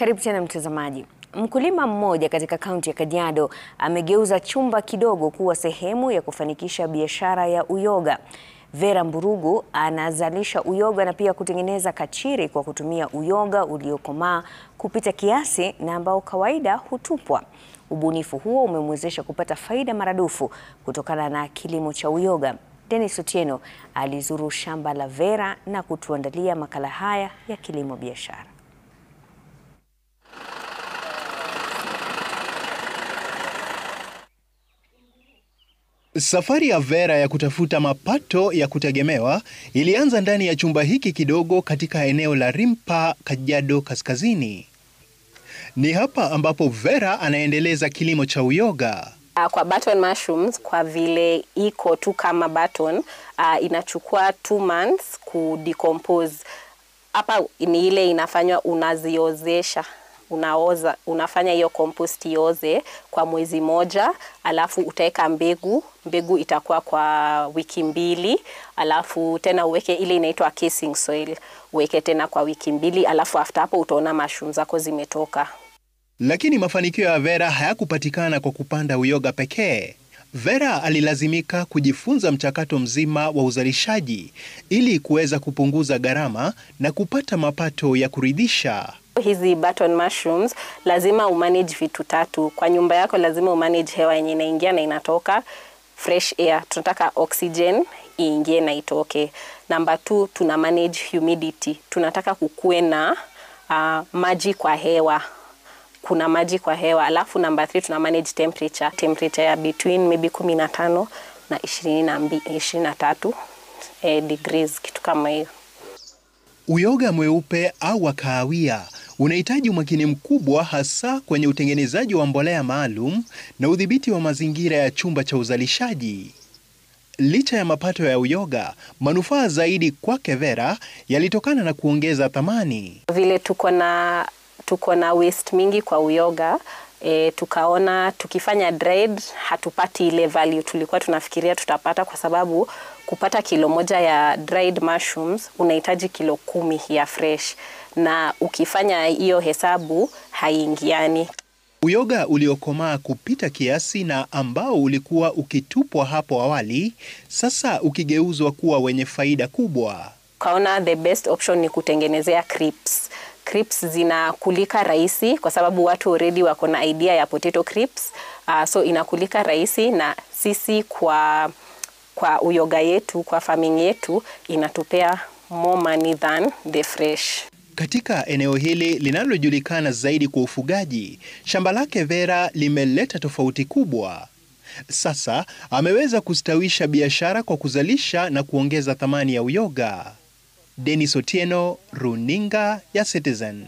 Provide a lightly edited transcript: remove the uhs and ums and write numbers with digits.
Karibu tena mtazamaji. Mkulima mmoja katika kaunti ya Kajiado amegeuza chumba kidogo kuwa sehemu ya kufanikisha biashara ya uyoga. Vera Mburugu anazalisha uyoga na pia kutengeneza kachiri kwa kutumia uyoga uliokomaa kupita kiasi na ambao kawaida hutupwa. Ubunifu huo umemwezesha kupata faida maradufu kutokana na kilimo cha uyoga. Dennis Otieno alizuru shamba la Vera na kutuandalia makala haya ya kilimo biashara. Safari ya Vera ya kutafuta mapato ya kutegemewa ilianza ndani ya chumba hiki kidogo katika eneo la Rimpa, Kajiado Kaskazini. Ni hapa ambapo Vera anaendeleza kilimo cha uyoga. Kwa button mushrooms, kwa vile iko tu kama button, inachukua 2 months kudecompose. Hapa ni ile inafanywa unaziozesha. Unafanya hiyo compost ioze kwa mwezi moja, alafu utaweka mbegu itakuwa kwa wiki 2, alafu tena uweke ile inaitwa casing soil, uweke tena kwa wiki 2, alafu after hapo utaona mushrooms zako zimetoka. Lakini mafanikio ya Vera hayakupatikana kwa kupanda uyoga pekee. Vera alilazimika kujifunza mchakato mzima wa uzalishaji ili kuweza kupunguza gharama na kupata mapato ya kuridhisha. Hizi button mushrooms lazima umanage vitu 3. Kwa nyumba yako lazima umanage hewa yenye inaingia na inatoka, fresh air. Tunataka oxygen iingie na itoke. Number 2, tuna manage humidity. Tunataka kukue na maji kwa hewa. Kuna maji kwa hewa. Alafu number 3, tuna manage temperature ya between maybe 15 na 23 degrees, kitu kama hiyo. Uyoga mweupe au wa kahawia unahitaji umakini mkubwa, hasa kwenye utengenezaji wa mbolea maalum na udhibiti wa mazingira ya chumba cha uzalishaji. Licha ya mapato ya uyoga, manufaa zaidi kwake Vera yalitokana na kuongeza thamani. Vile tuko na waste mingi kwa uyoga, tukaona tukifanya dried hatupati ile value tulikuwa tunafikiria tutapata, kwa sababu kupata kilo moja ya dried mushrooms unahitaji kilo 10 ya fresh, na ukifanya hiyo hesabu haiingiani. Uyoga uliokomaa kupita kiasi na ambao ulikuwa ukitupwa hapo awali, sasa ukigeuzwa kuwa wenye faida kubwa. Kaona the best option ni kutengenezea crisps. Crisps zinakulika rahisi kwa sababu watu already wako na idea ya potato crisps. So inakulika rahisi, na sisi kwa uyoga yetu, kwa farming yetu, inatupea more money than the fresh. Katika eneo hili linalojulikana zaidi kwa ufugaji, shamba lake Vera limeleta tofauti kubwa. Sasa ameweza kustawisha biashara kwa kuzalisha na kuongeza thamani ya uyoga. Dennis Otieno, Runinga ya Citizen.